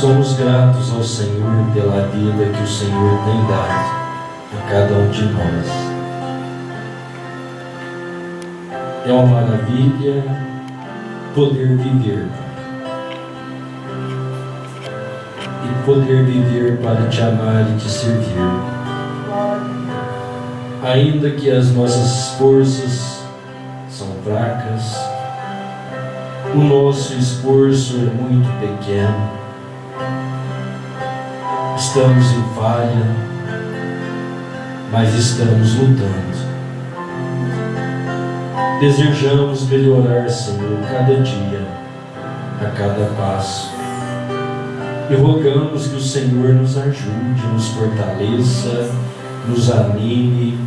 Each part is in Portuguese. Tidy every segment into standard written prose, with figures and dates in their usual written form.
Somos gratos ao Senhor pela vida que o Senhor tem dado a cada um de nós. É uma maravilha poder viver, e poder viver para te amar e te servir. Ainda que as nossas forças são fracas, o nosso esforço é muito pequeno, estamos em falha, mas estamos lutando. Desejamos melhorar, Senhor, cada dia, a cada passo, e rogamos que o Senhor nos ajude, nos fortaleça, nos anime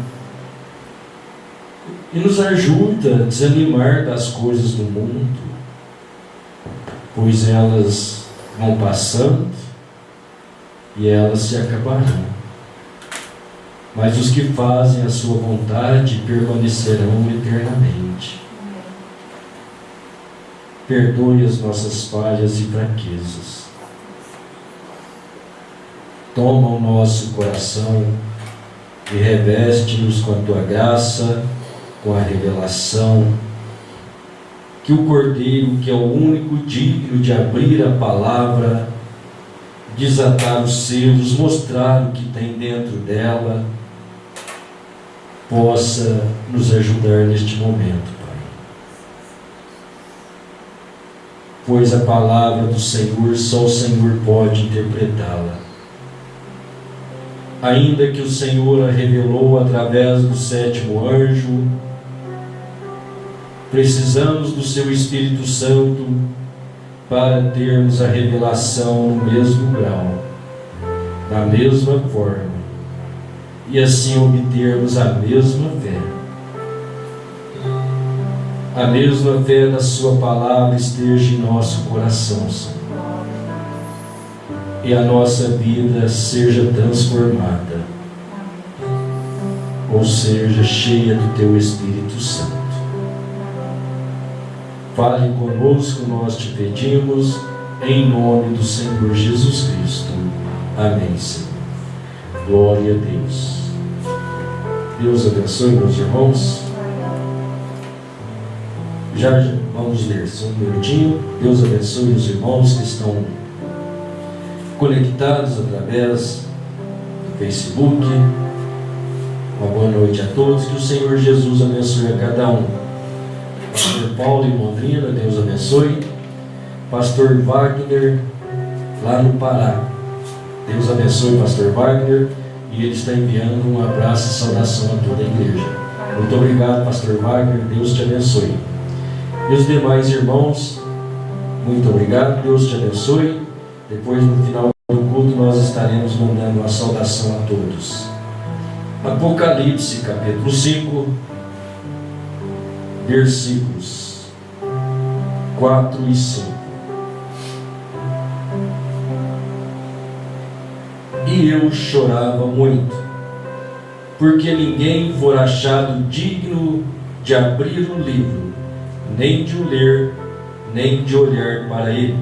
e nos ajude a desanimar das coisas do mundo, pois elas vão passando e elas se acabarão. Mas os que fazem a sua vontade permanecerão eternamente. Perdoe as nossas falhas e fraquezas. Toma o nosso coração e reveste-nos com a tua graça, com a revelação, que o Cordeiro, que é o único digno de abrir a palavra, desatar os selos, mostrar o que tem dentro dela, possa nos ajudar neste momento, Pai. Pois a palavra do Senhor, só o Senhor pode interpretá-la. Ainda que o Senhor a revelou através do 7º anjo, precisamos do Seu Espírito Santo para termos a revelação no mesmo grau, da mesma forma, e assim obtermos a mesma fé. A mesma fé da Sua palavra esteja em nosso coração, Senhor, e a nossa vida seja transformada. ou seja, cheia do Teu Espírito Santo. Fale conosco, nós te pedimos, em nome do Senhor Jesus Cristo. Amém, Senhor. Glória a Deus. Deus abençoe, meus irmãos. Já vamos ler, só um minutinho. Deus abençoe os irmãos que estão conectados através do Facebook. Uma boa noite a todos. Que o Senhor Jesus abençoe a cada um. Pastor Paulo e Londrina, Deus abençoe. Pastor Wagner, lá no Pará. Deus abençoe o Pastor Wagner. E ele está enviando um abraço e saudação a toda a igreja. Muito obrigado, Pastor Wagner. Deus te abençoe. E os demais irmãos, muito obrigado. Deus te abençoe. Depois, no final do culto, nós estaremos mandando uma saudação a todos. Apocalipse, capítulo 5, versículos 4 e 5. E eu chorava muito, porque ninguém for achado digno de abrir o livro, nem de o ler, nem de olhar para ele.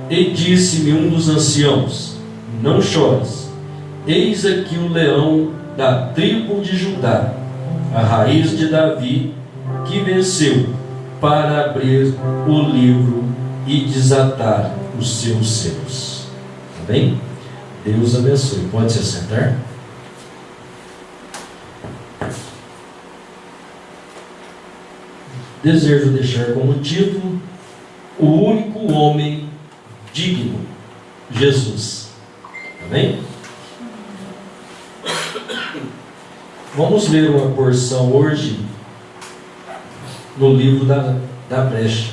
E disse-me um dos anciãos: não chores, eis aqui o leão da tribo de Judá, a raiz de Davi, que venceu para abrir o livro e desatar os seus selos. Amém? Deus abençoe. Pode se sentar. Desejo deixar como título: o único homem digno, Jesus. Amém? Vamos ler uma porção hoje no livro da brecha,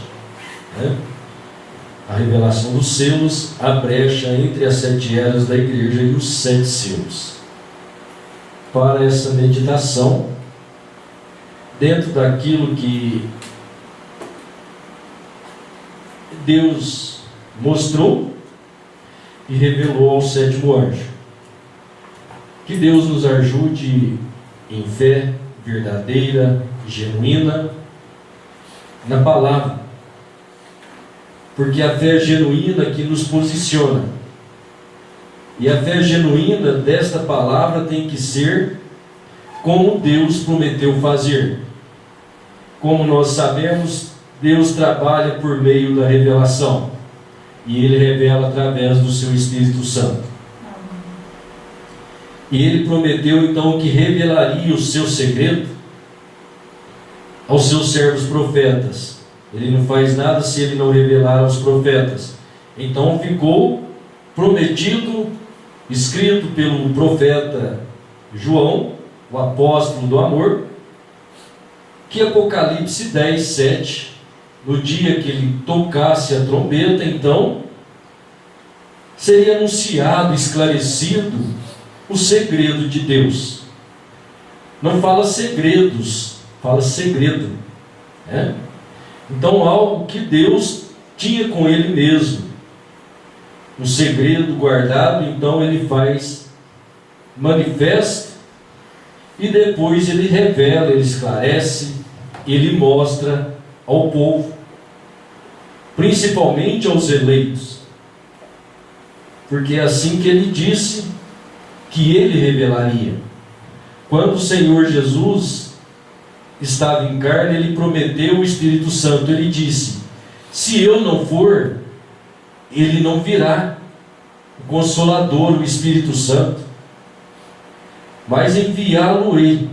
né? A revelação dos selos, a brecha entre as 7 eras da igreja e os 7 selos. Para essa meditação, dentro daquilo que Deus mostrou e revelou ao 7º anjo. Que Deus nos ajude em fé verdadeira, genuína, na palavra. Porque a fé genuína que nos posiciona. E a fé genuína desta palavra tem que ser como Deus prometeu fazer. Como nós sabemos, Deus trabalha por meio da revelação. E Ele revela através do seu Espírito Santo. E Ele prometeu então que revelaria o seu segredo aos seus servos profetas. Ele não faz nada se Ele não revelar aos profetas. Então ficou prometido, escrito pelo profeta João, o apóstolo do amor, que Apocalipse 10, 7, no dia que ele tocasse a trombeta, então seria anunciado, esclarecido o segredo de Deus. Não fala segredos, fala segredo, né? Então, algo que Deus tinha com Ele mesmo, um segredo guardado, então Ele faz manifesto, e depois Ele revela, Ele esclarece, Ele mostra ao povo, principalmente aos eleitos, porque é assim que Ele disse que Ele revelaria. Quando o Senhor Jesus estava em carne, Ele prometeu o Espírito Santo. Ele disse: se eu não for, Ele não virá, o Consolador, o Espírito Santo, mas enviá-lo-ei.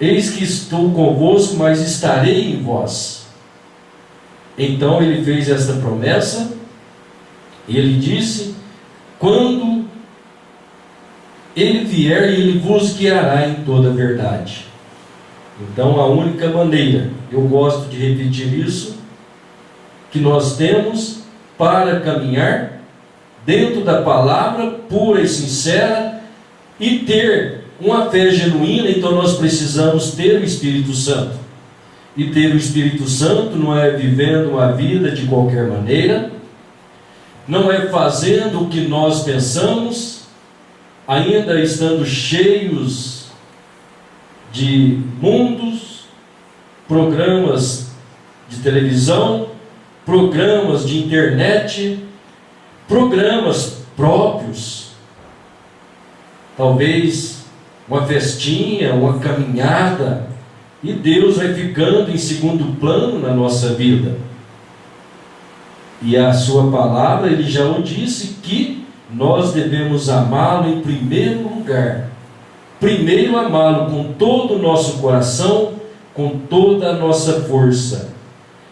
Eis que estou convosco, mas estarei em vós. Então Ele fez esta promessa, e Ele disse: quando Ele vier, Ele vos guiará em toda a verdade. Então, a única maneira, eu gosto de repetir isso, que nós temos para caminhar dentro da palavra pura e sincera e ter uma fé genuína, então nós precisamos ter o Espírito Santo. E ter o Espírito Santo não é vivendo uma vida de qualquer maneira, não é fazendo o que nós pensamos, ainda estando cheios de mundos, programas de televisão, programas de internet, programas próprios, talvez uma festinha, uma caminhada, e Deus vai ficando em segundo plano na nossa vida. E a sua palavra, ele já o disse, que nós devemos amá-lo em primeiro lugar. Primeiro amá-lo com todo o nosso coração, com toda a nossa força.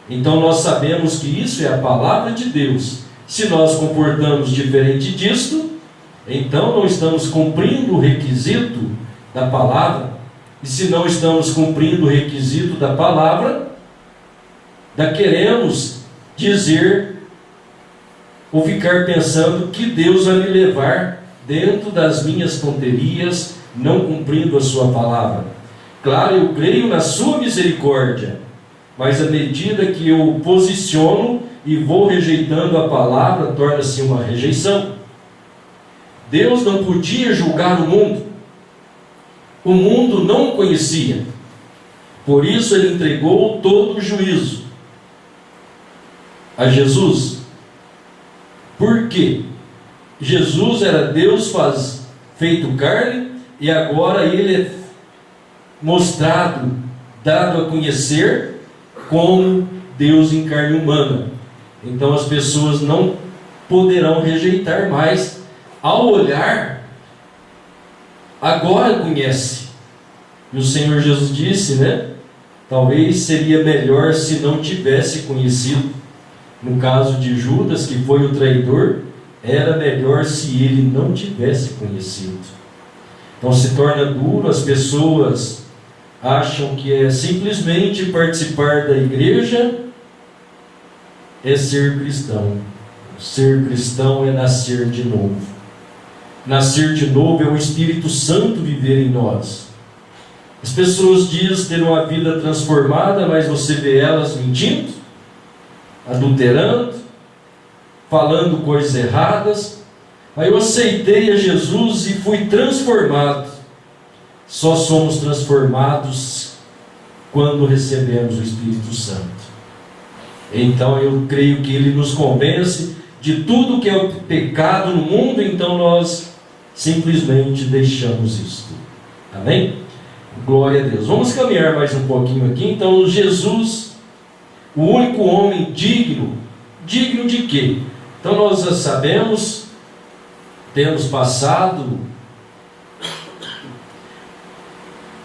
Então nós sabemos que isso é a palavra de Deus. Se nós comportamos diferente disto, então não estamos cumprindo o requisito da palavra. E se não estamos cumprindo o requisito da palavra, queremos dizer ou ficar pensando que Deus vai me levar dentro das minhas tonterias, não cumprindo a sua palavra. Claro, eu creio na sua misericórdia, mas à medida que eu posiciono e vou rejeitando a palavra, torna-se uma rejeição. Deus não podia julgar o mundo. O mundo não o conhecia. Por isso ele entregou todo o juízo a Jesus. Por quê? Jesus era Deus feito carne, e agora ele é mostrado, dado a conhecer como Deus em carne humana. Então as pessoas não poderão rejeitar mais. Ao olhar, agora conhece. E o Senhor Jesus disse, talvez seria melhor se não tivesse conhecido. No caso de Judas, que foi o traidor, era melhor se ele não tivesse conhecido. Então se torna duro, as pessoas acham que é simplesmente participar da igreja é ser cristão. Ser cristão é nascer de novo. Nascer de novo é o Espírito Santo viver em nós. As pessoas dizem ter uma vida transformada, mas você vê elas mentindo, adulterando, falando coisas erradas. Aí eu aceitei a Jesus e fui transformado. Só somos transformados quando recebemos o Espírito Santo. Então eu creio que ele nos convence de tudo que é o pecado no mundo, então nós simplesmente deixamos isto. Amém? Glória a Deus. Vamos caminhar mais um pouquinho aqui. Então Jesus, o único homem digno. Digno de quê? Então nós já sabemos, temos passado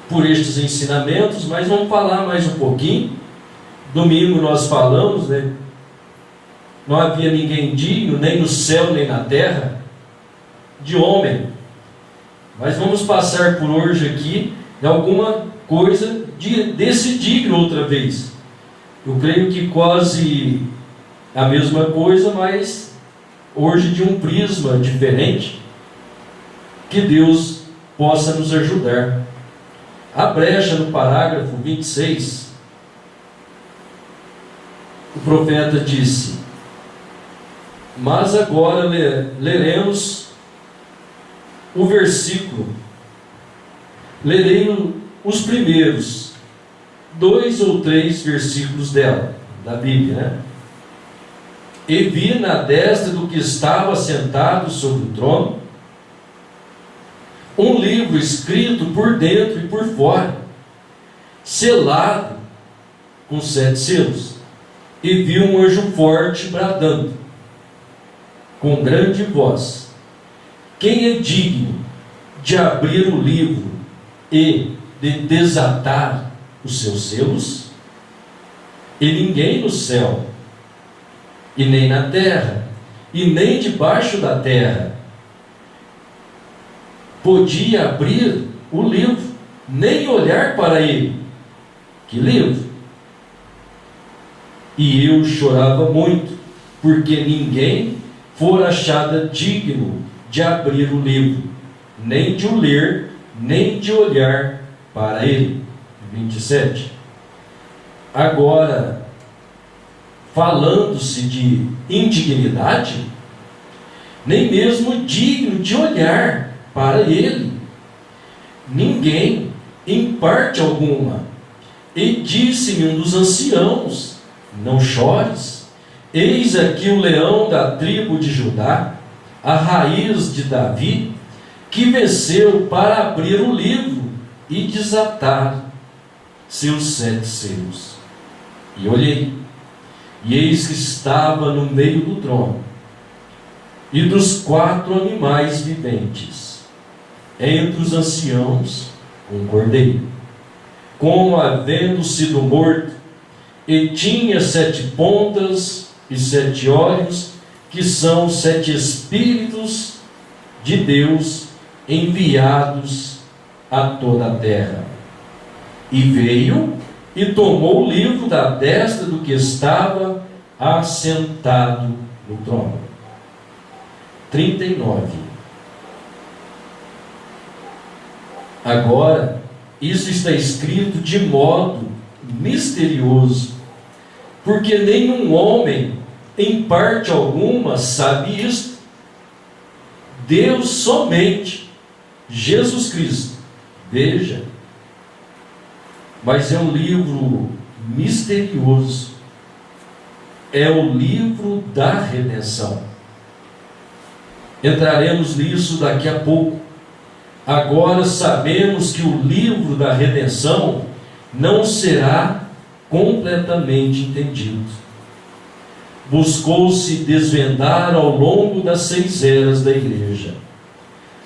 por estes ensinamentos, mas vamos falar mais um pouquinho. Domingo nós falamos, não havia ninguém digno, nem no céu nem na terra, de homem. Mas vamos passar por hoje aqui de alguma coisa desse digno outra vez. Eu creio que quase a mesma coisa, mas hoje de um prisma diferente. Que Deus possa nos ajudar. A brecha no parágrafo 26, o profeta disse: mas agora leremos o versículo. Lerei os primeiros 2 ou 3 versículos da Bíblia, E vi na destra do que estava sentado sobre o trono um livro escrito por dentro e por fora, selado com 7 selos. E vi um anjo forte bradando com grande voz: quem é digno de abrir o livro e de desatar os seus selos? E ninguém no céu, e nem na terra, e nem debaixo da terra, podia abrir o livro, nem olhar para ele. Que livro? E eu chorava muito, porque ninguém fora achado digno de abrir o livro, nem de o ler, nem de olhar para ele. 27. Agora, falando-se de indignidade, nem mesmo digno de olhar para ele, ninguém, em parte alguma. E disse-me um dos anciãos: não chores, eis aqui o leão da tribo de Judá, a raiz de Davi, que venceu para abrir o livro e desatar seus 7 selos. E olhei, e eis que estava no meio do trono, e dos 4 animais viventes, entre os anciãos, um cordeiro, como havendo sido morto, e tinha 7 pontas e 7 olhos, que são 7 Espíritos de Deus enviados a toda a terra. E veio e tomou o livro da destra do que estava assentado no trono. 39. Agora, isso está escrito de modo misterioso, porque nenhum homem, em parte alguma, sabe isto. Deus somente, Jesus Cristo. Veja, mas é um livro misterioso, é o livro da redenção. Entraremos nisso daqui a pouco. Agora sabemos que o livro da redenção não será completamente entendido. Buscou-se desvendar ao longo das 6 eras da igreja.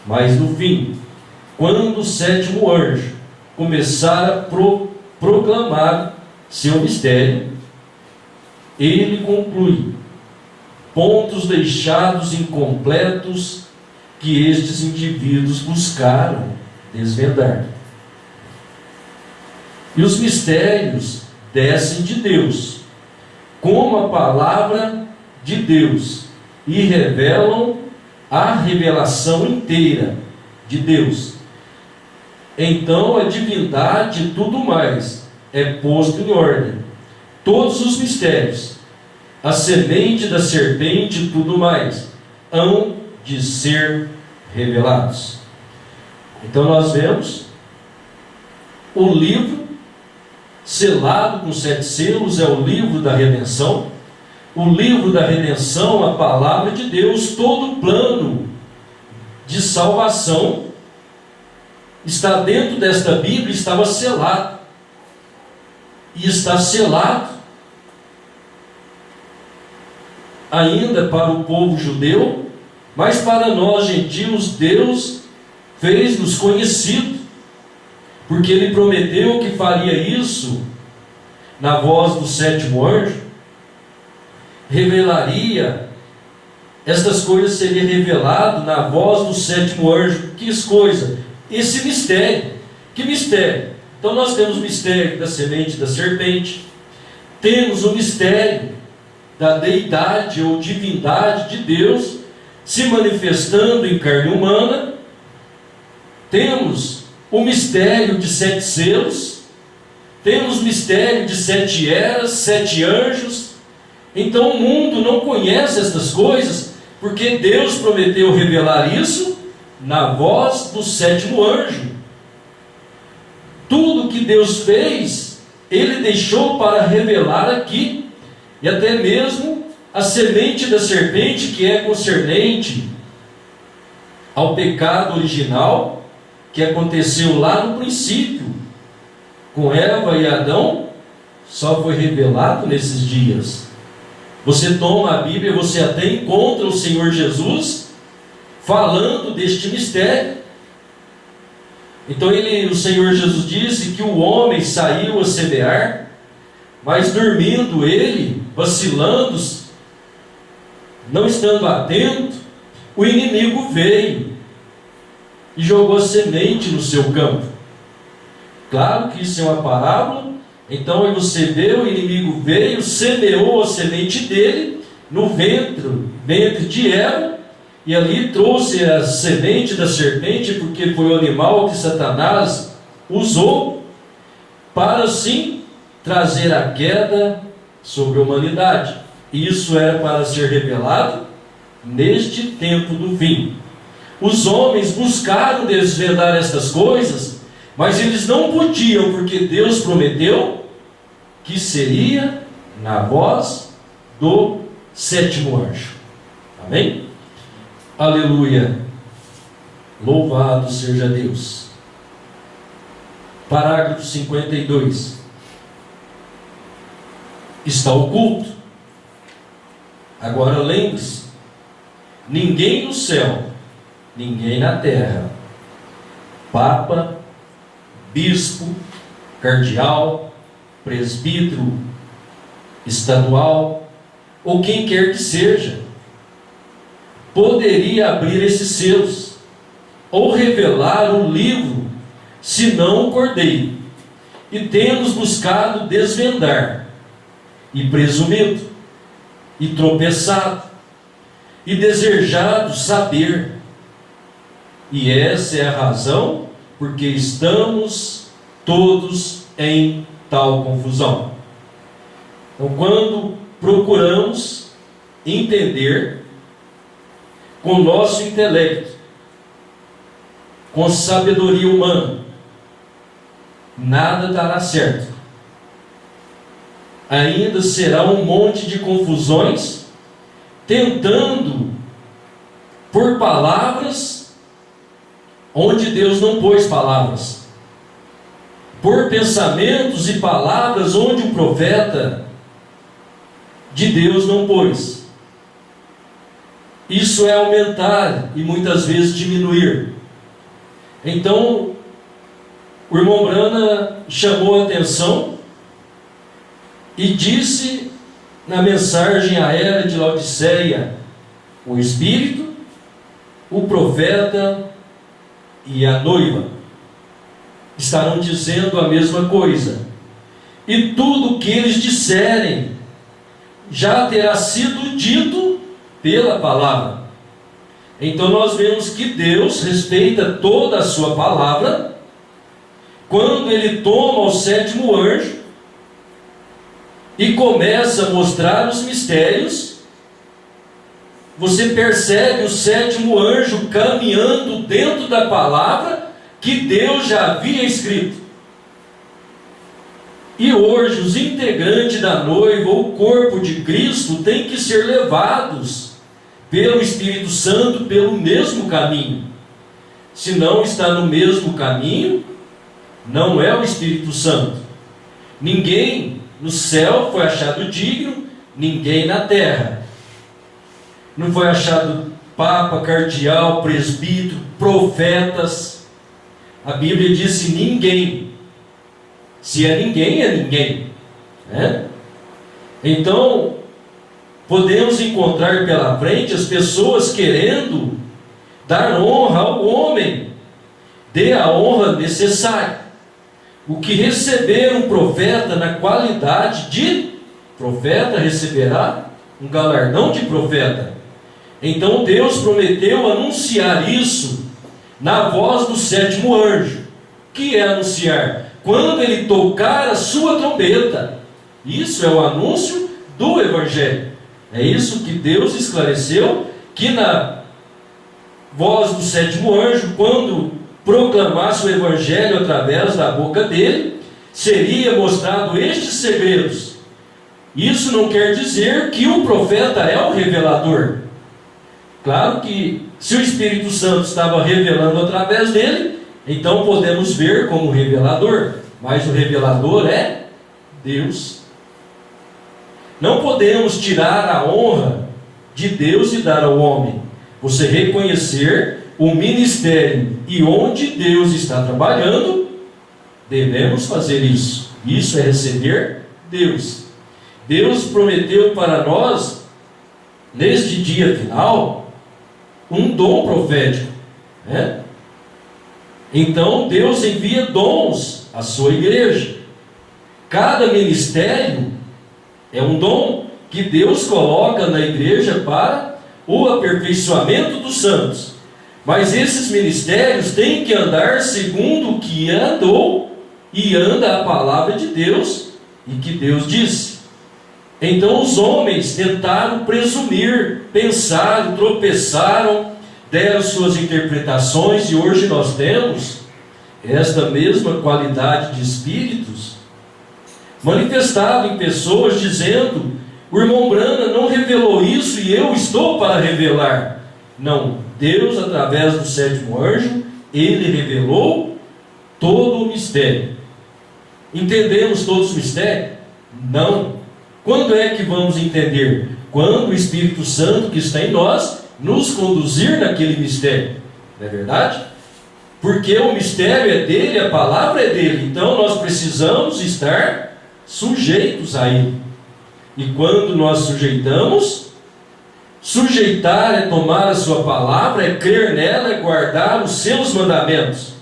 Mas no fim, quando o 7º anjo começar a proclamar seu mistério, ele conclui pontos deixados incompletos que estes indivíduos buscaram desvendar. E os mistérios descem de Deus, como a palavra de Deus, e revelam a revelação inteira de Deus. Então a divindade e tudo mais é posto em ordem. Todos os mistérios, a semente da serpente e tudo mais, hão de ser revelados. Então nós vemos o livro selado com 7 selos, é o livro da redenção. O livro da redenção, a palavra de Deus, todo o plano de salvação está dentro desta Bíblia, estava selado. E está selado ainda para o povo judeu, mas para nós gentios, Deus fez-nos conhecido, porque Ele prometeu que faria isso na voz do 7º anjo, revelaria, estas coisas seriam reveladas na voz do 7º anjo. Que coisa? Esse mistério. Que mistério? Então nós temos o mistério da semente da serpente, temos o mistério da deidade ou divindade de Deus se manifestando em carne humana, temos o mistério de 7 selos, temos o mistério de 7 eras, 7 anjos. Então o mundo não conhece estas coisas, porque Deus prometeu revelar isso na voz do 7º anjo. Tudo que Deus fez, Ele deixou para revelar aqui, e até mesmo a semente da serpente, que é concernente ao pecado original, que aconteceu lá no princípio, com Eva e Adão, só foi revelado nesses dias. Você toma a Bíblia, você até encontra o Senhor Jesus falando deste mistério. Então o Senhor Jesus disse que o homem saiu a semear, mas dormindo ele, vacilando, não estando atento, o inimigo veio e jogou a semente no seu campo. Claro que isso é uma parábola. Então você vê, o inimigo veio, semeou a semente dele no ventre de Eva, e ali trouxe a semente da serpente, porque foi o animal que Satanás usou para assim trazer a queda sobre a humanidade. Isso era para ser revelado neste tempo do fim. os homens buscaram desvendar estas coisas, mas eles não podiam, porque Deus prometeu que seria na voz do sétimo anjo. Amém? Aleluia! Louvado seja Deus. Parágrafo 52. Está oculto. Agora lembre-se: ninguém no céu, ninguém na terra, papa, bispo, cardeal, presbítero estadual, ou quem quer que seja, poderia abrir esses selos, ou revelar o livro, senão o Cordeiro. E temos buscado desvendar, e presumido, e tropeçado, e desejado saber. E essa é a razão porque estamos todos em tal confusão. Então, quando procuramos entender com o nosso intelecto, com sabedoria humana, nada dará certo. Ainda será um monte de confusões, tentando por palavras onde Deus não pôs palavras, por pensamentos e palavras onde o profeta de Deus não pôs. Isso é aumentar e muitas vezes diminuir. Então, o irmão Brana chamou a atenção e disse na mensagem à era de Laodiceia: o Espírito, o profeta e a noiva estarão dizendo a mesma coisa, e tudo o que eles disserem já terá sido dito pela palavra. Então nós vemos que Deus respeita toda a sua palavra. Quando ele toma o sétimo anjo e começa a mostrar os mistérios, você percebe o sétimo anjo caminhando dentro da palavra que Deus já havia escrito. E hoje os integrantes da noiva, o corpo de Cristo, têm que ser levados pelo Espírito Santo pelo mesmo caminho. Se não está no mesmo caminho, não é o Espírito Santo. Ninguém no céu foi achado digno, ninguém na terra. Não foi achado papa, cardeal, presbítero, profetas. A Bíblia disse ninguém. Se é ninguém, né? Então, podemos encontrar pela frente as pessoas querendo dar honra ao homem. Dê a honra necessária. O que receber um profeta na qualidade de profeta, receberá um galardão de profeta. Então Deus prometeu anunciar isso na voz do sétimo anjo. Que é anunciar? Quando ele tocar a sua trombeta. Isso é o anúncio do Evangelho. É isso que Deus esclareceu, que na voz do sétimo anjo, quando proclamasse o Evangelho através da boca dele, seria mostrado estes segredos. Isso não quer dizer que o profeta é o revelador. Claro que se o Espírito Santo estava revelando através dele, então podemos ver como revelador, mas o revelador é Deus. Não podemos tirar a honra de Deus e dar ao homem. Você reconhecer o ministério e onde Deus está trabalhando, devemos fazer isso. Isso é receber Deus. Deus prometeu para nós, neste dia final, um dom profético, né? Então Deus envia dons à sua igreja. Cada ministério é um dom que Deus coloca na igreja para o aperfeiçoamento dos santos. Mas esses ministérios têm que andar segundo o que andou e anda a palavra de Deus e que Deus disse. Então os homens tentaram presumir, pensaram, tropeçaram, deram suas interpretações, e hoje nós temos esta mesma qualidade de espíritos manifestado em pessoas dizendo: o irmão Branham não revelou isso e eu estou para revelar. Não, Deus, através do sétimo anjo, ele revelou todo o mistério. Entendemos todos os mistérios? Não. Quando é que vamos entender? Quando o Espírito Santo que está em nós nos conduzir naquele mistério. Não é verdade? Porque o mistério é dele, a palavra é dele. Então nós precisamos estar sujeitos a ele. E quando nós sujeitamos, sujeitar é tomar a sua palavra, é crer nela, é guardar os seus mandamentos.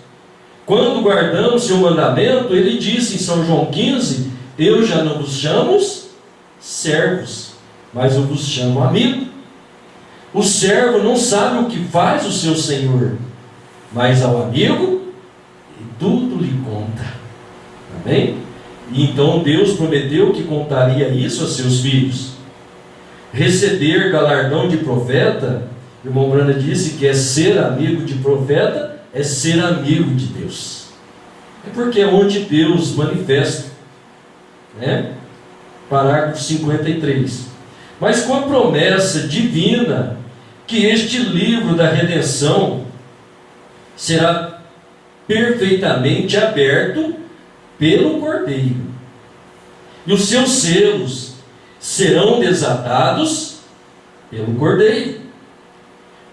Quando guardamos seu mandamento, ele disse em São João 15: eu já não vos chamo servos, mas eu vos chamo amigo. O servo não sabe o que faz o seu senhor, mas ao amigo tudo lhe conta. Amém? E então Deus prometeu que contaria isso a seus filhos. Receber galardão de profeta, o irmão Branham disse que é ser amigo de profeta, é ser amigo de Deus. É porque é onde Deus manifesta, né? Parágrafo 53. Mas com a promessa divina que este livro da redenção será perfeitamente aberto pelo Cordeiro, e os seus selos serão desatados pelo Cordeiro.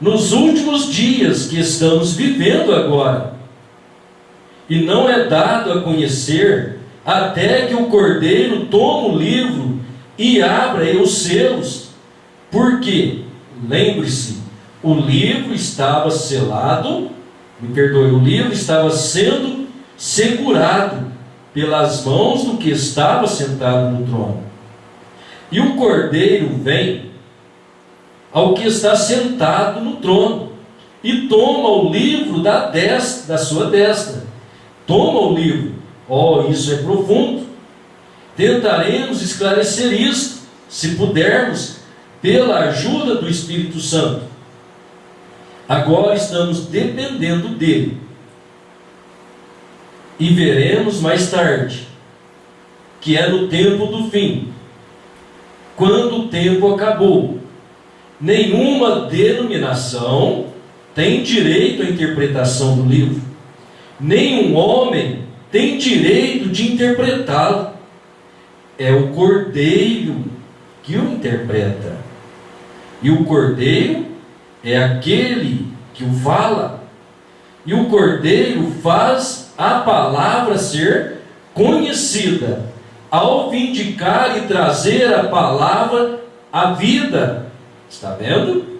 Nos últimos dias que estamos vivendo agora, e não é dado a conhecer até que o Cordeiro tome o livro e abra os selos, porque, lembre-se, o livro estava selado, o livro estava sendo segurado pelas mãos do que estava sentado no trono. E o Cordeiro vem ao que está sentado no trono e toma o livro da sua destra. Toma o livro. Oh, isso é profundo. Tentaremos esclarecer isso, se pudermos, pela ajuda do Espírito Santo. Agora estamos dependendo dele. E veremos mais tarde, que é no tempo do fim, quando o tempo acabou. Nenhuma denominação tem direito à interpretação do livro. Nenhum homem tem direito de interpretá-lo. É o Cordeiro que o interpreta. E o Cordeiro é aquele que o fala. E o Cordeiro faz a palavra ser conhecida, ao vindicar e trazer a palavra à vida. Está vendo?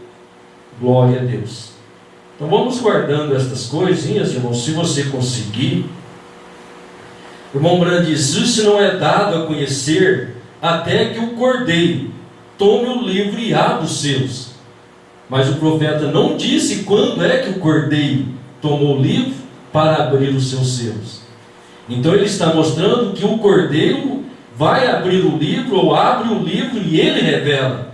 Glória a Deus. Então vamos guardando estas coisinhas, irmãos, se você conseguir. O irmão Branham diz: isso não é dado a conhecer até que o Cordeiro tome o livro e abra os seus. Mas o profeta não disse quando é que o Cordeiro tomou o livro para abrir os seus selos. Então ele está mostrando que o Cordeiro vai abrir o livro, ou abre o livro e ele revela.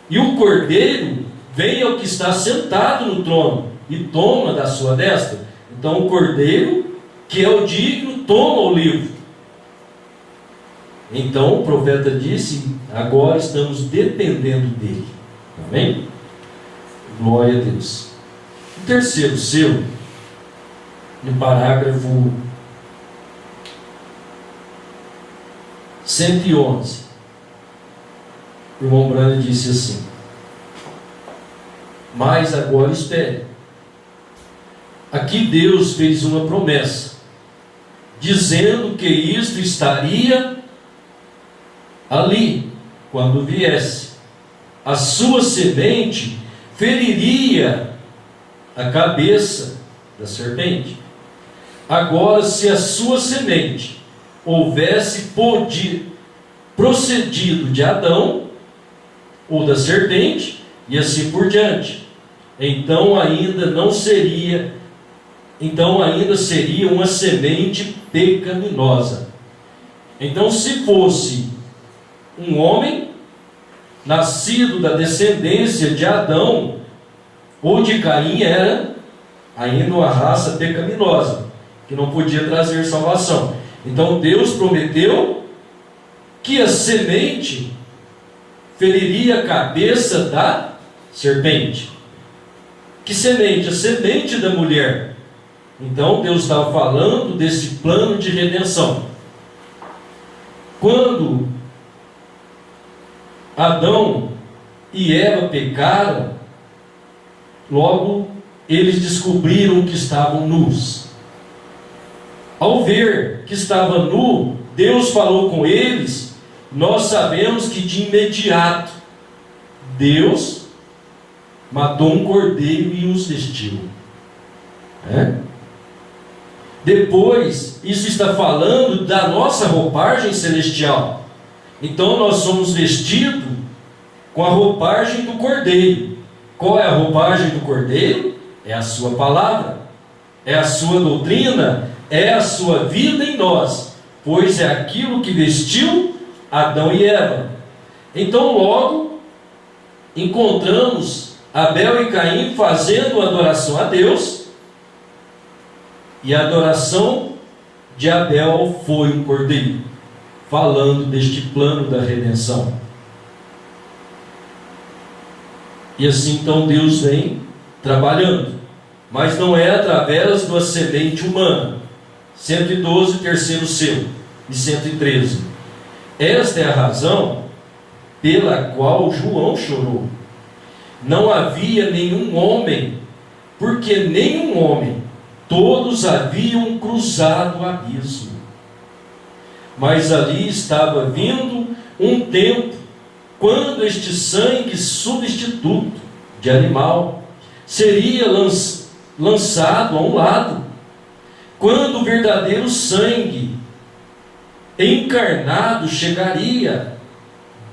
E o Cordeiro vem ao que está sentado no trono e toma da sua destra. Então o Cordeiro, que é o digno, toma o livro. Então o profeta disse: agora estamos dependendo dele. Amém? Glória a Deus. O terceiro selo, no parágrafo 111, o irmão Branham disse assim: mas agora espere. Aqui Deus fez uma promessa, dizendo que isto estaria ali quando viesse. A sua semente feriria a cabeça da serpente. Agora, se a sua semente houvesse procedido de Adão ou da serpente, e assim por diante, então ainda seria uma semente pecaminosa. Então, se fosse um homem nascido da descendência de Adão ou de Caim era ainda uma raça pecaminosa, que não podia trazer salvação. Então Deus prometeu que a semente feriria a cabeça da serpente. Que semente? A semente da mulher. Então Deus estava falando desse plano de redenção. Quando Adão e Eva pecaram, logo eles descobriram que estavam nus. Ao ver que estava nu, Deus falou com eles. Nós sabemos que de imediato Deus matou um cordeiro e os vestiu. Depois, isso está falando da nossa roupagem celestial. Então nós somos vestidos com a roupagem do cordeiro. Qual é a roupagem do cordeiro? É a sua palavra, é a sua doutrina, é a sua vida em nós, pois é aquilo que vestiu Adão e Eva. Então logo encontramos Abel e Caim fazendo adoração a Deus, e a adoração de Abel foi um cordeiro, falando deste plano da redenção. E assim então Deus vem trabalhando, mas não é através da semente humana. 112, terceiro selo, e 113. Esta é a razão pela qual João chorou. Não havia nenhum homem, porque nenhum homem, todos haviam cruzado o abismo. Mas ali estava vindo um tempo, quando este sangue substituto de animal seria lançado a um lado, quando o verdadeiro sangue encarnado chegaria,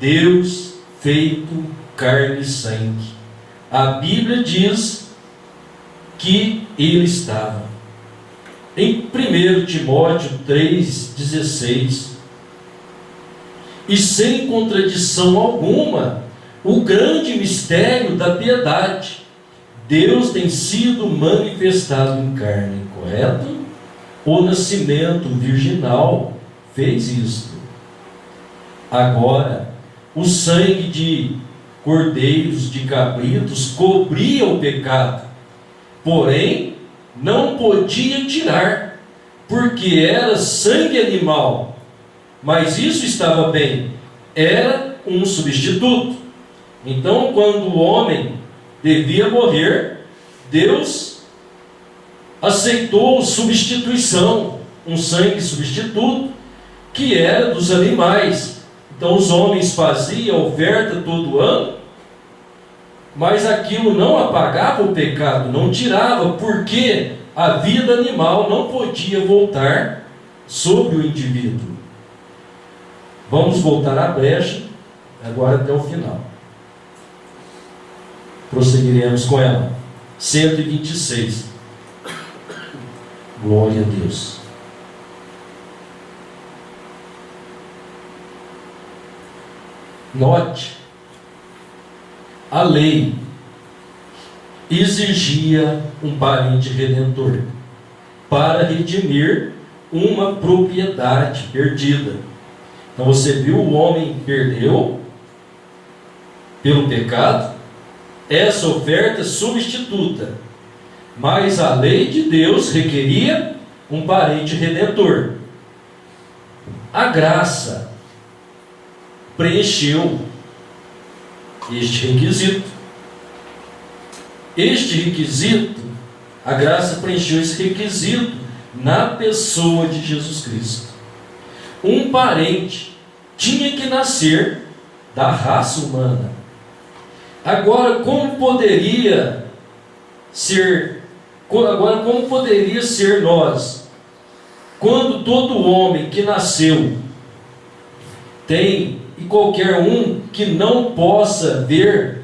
Deus feito carne e sangue. A Bíblia diz que ele estava. Em 1 Timóteo 3,16, e sem contradição alguma, o grande mistério da piedade, Deus tem sido manifestado em carne, correto? O nascimento virginal fez isto. Agora, o sangue de cordeiros, de cabritos, cobria o pecado, porém, não podia tirar, porque era sangue animal. Mas isso estava bem, era um substituto. Então, quando o homem devia morrer, Deus aceitou substituição, um sangue substituto, que era dos animais. Então os homens faziam oferta todo ano, mas aquilo não apagava o pecado, não tirava, porque a vida animal não podia voltar sobre o indivíduo. Vamos voltar à brecha, agora até o final. Prosseguiremos com ela. 126. Glória a Deus. Note, a lei exigia um parente redentor para redimir uma propriedade perdida. Então você viu, o homem perdeu pelo pecado essa oferta substituta, mas a lei de Deus requeria um parente redentor. A graça preencheu este requisito. A graça preencheu esse requisito na pessoa de Jesus Cristo. Um parente tinha que nascer da raça humana. Agora, como poderia ser nós, quando todo homem que nasceu tem, e qualquer um que não possa ver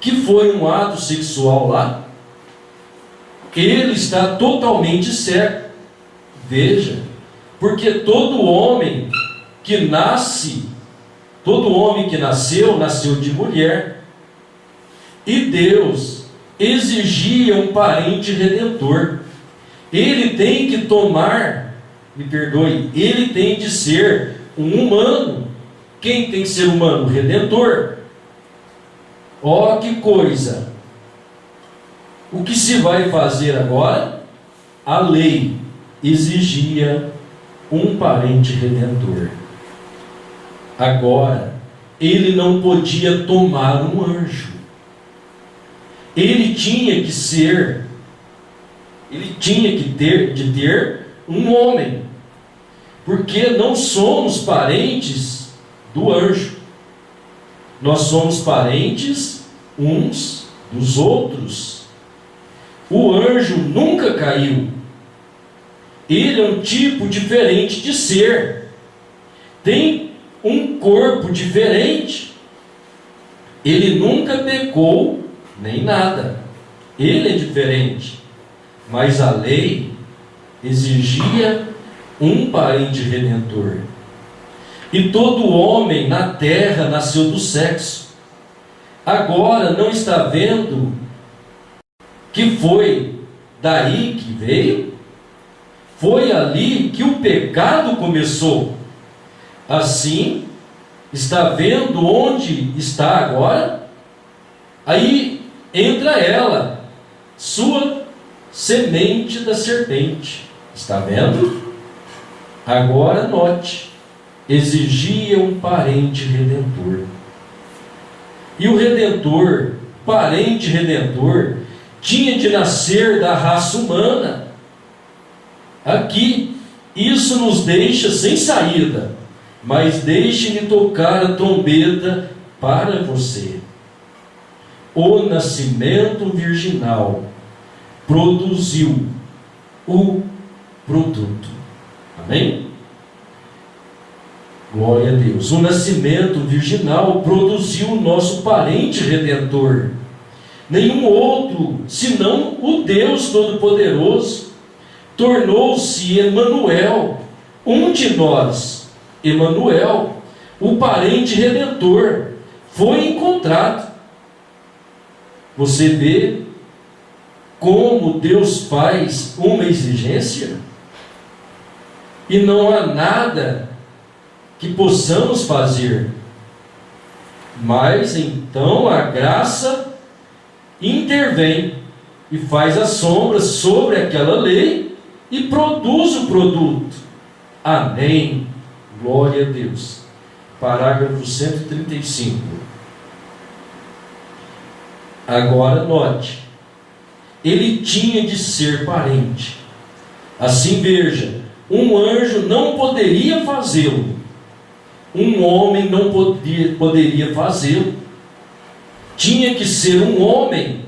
que foi um ato sexual lá, ele está totalmente cego. Veja, porque todo homem que nasceu, nasceu de mulher. E Deus exigia um parente redentor. Ele tem que tomar, me perdoe, ele tem de ser um humano. Quem tem que ser humano? O redentor. Ó, que coisa! O que se vai fazer agora? A lei exigia um parente redentor. Agora, ele não podia tomar um anjo. Ele tinha que ser, ele tinha que ter um homem. Porque não somos parentes do anjo. Nós somos parentes uns dos outros. O anjo nunca caiu. Ele é um tipo diferente de ser. Tem um corpo diferente. Ele nunca pecou nem nada. Ele é diferente. Mas a lei exigia um parente redentor. E todo homem na terra nasceu do sexo. Agora não está vendo que foi daí que veio? Foi ali que o pecado começou. Assim, está vendo onde está agora? Aí entra ela, sua semente da serpente. Está vendo? Agora note, exigia um parente redentor. E o redentor, parente redentor, tinha de nascer da raça humana. Aqui, isso nos deixa sem saída, mas deixe-me tocar a trombeta para você. O nascimento virginal produziu o produto. Amém? Glória a Deus. O nascimento virginal produziu o nosso parente redentor. Nenhum outro, senão o Deus Todo-Poderoso, tornou-se Emanuel, um de nós. Emanuel, o parente redentor, foi encontrado. Você vê como Deus faz uma exigência? E não há nada que possamos fazer. Mas então a graça intervém e faz as sombras sobre aquela lei e produz o produto. Amém. Glória a Deus. Parágrafo 135. Agora note. Ele tinha de ser parente. Assim veja, um anjo não poderia fazê-lo. Um homem não poderia fazê-lo. Tinha que ser um homem,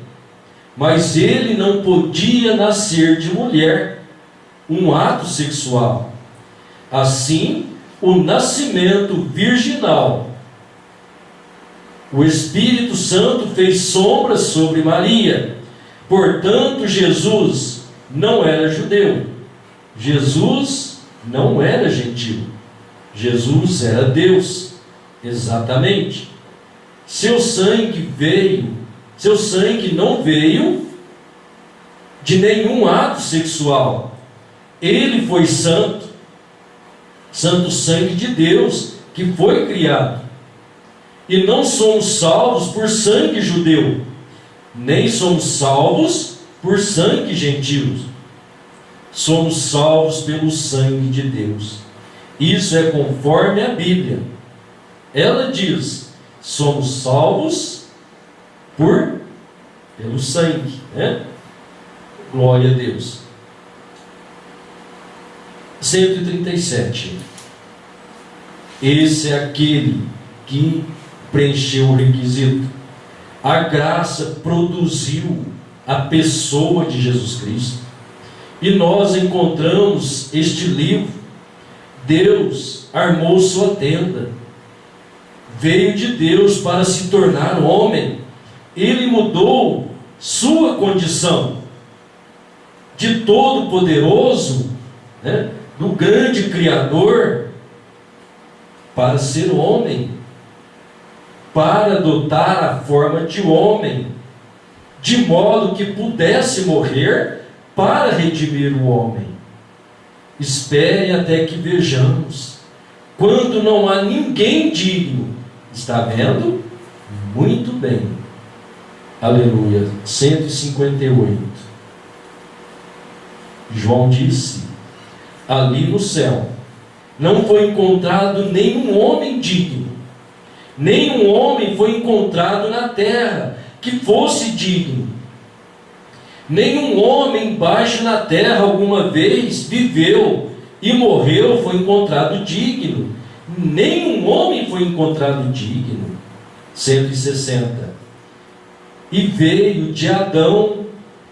mas ele não podia nascer de mulher, um ato sexual. Assim, o nascimento virginal. O Espírito Santo fez sombras sobre Maria. Portanto, Jesus não era judeu. Jesus não era gentil. Jesus era Deus. Exatamente. Seu sangue não veio de nenhum ato sexual. Ele foi santo, santo sangue de Deus, que foi criado. E não somos salvos por sangue judeu, nem somos salvos por sangue gentios. Somos salvos pelo sangue de Deus. Isso é conforme a Bíblia. Ela diz: somos salvos pelo sangue, né? Glória a Deus. 137. Esse é aquele que preencheu o requisito. A graça produziu a pessoa de Jesus Cristo. E nós encontramos este livro. Deus armou sua tenda. Veio de Deus para se tornar homem. Ele mudou sua condição de todo-poderoso, né, do grande Criador, para ser homem, para adotar a forma de homem. de modo que pudesse morrer para redimir o homem. Espere até que vejamos, quando não há ninguém digno. Está vendo? Muito bem. Aleluia. 158. João disse: ali no céu não foi encontrado nenhum homem digno, nenhum homem foi encontrado na terra que fosse digno. Nenhum homem baixo na terra alguma vez viveu e morreu foi encontrado digno. Nenhum homem foi encontrado digno. 160. E veio de Adão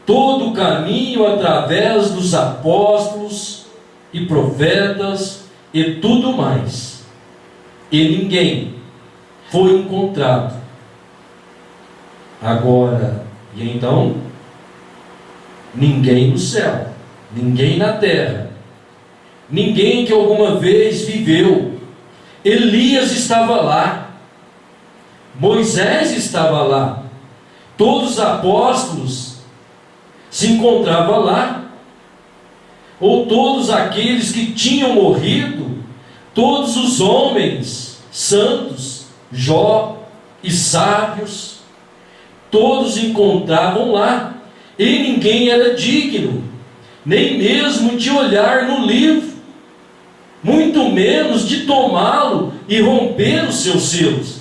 todo o caminho através dos apóstolos e profetas e tudo mais. E ninguém foi encontrado. Agora, e então, ninguém no céu, ninguém na terra, ninguém que alguma vez viveu. Elias estava lá, Moisés estava lá, todos os apóstolos se encontravam lá, ou todos aqueles que tinham morrido, todos os homens santos, Jó e sábios, todos encontravam lá, e ninguém era digno, nem mesmo de olhar no livro, muito menos de tomá-lo e romper os seus selos.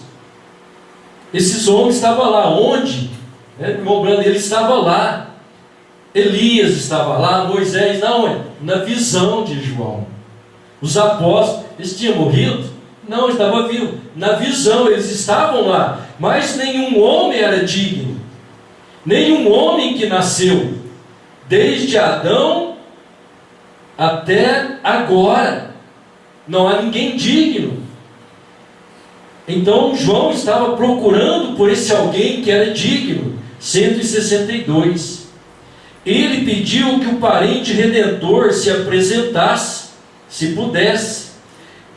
Esses homens estavam lá, onde? Irmão Brando, ele estava lá. Elias estava lá, Moisés, não, na visão de João. Os apóstolos, eles tinham morrido? Não, estava vivo. Na visão, eles estavam lá, mas nenhum homem era digno. Nenhum homem que nasceu, desde Adão até agora, não há ninguém digno. Então João estava procurando por esse alguém que era digno. 162. Ele pediu que o parente redentor se apresentasse, se pudesse.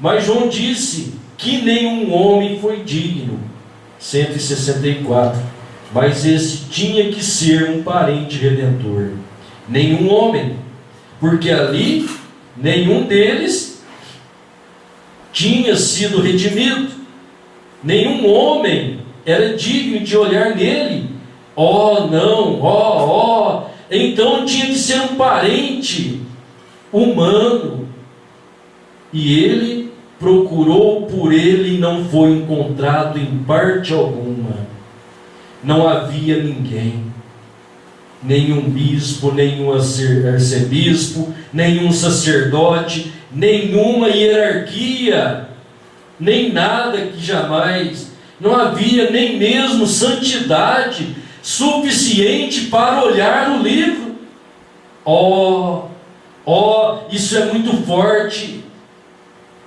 Mas João disse que nenhum homem foi digno. 164. Mas esse tinha que ser um parente redentor. Nenhum homem. Porque ali, nenhum deles tinha sido redimido. Nenhum homem era digno de olhar nele. Não. Então tinha que ser um parente humano. E ele procurou por ele e não foi encontrado em parte alguma. Não havia ninguém, nenhum bispo, nenhum arcebispo, nenhum sacerdote, nenhuma hierarquia, nem nada que jamais, não havia nem mesmo santidade suficiente para olhar o livro. Isso é muito forte,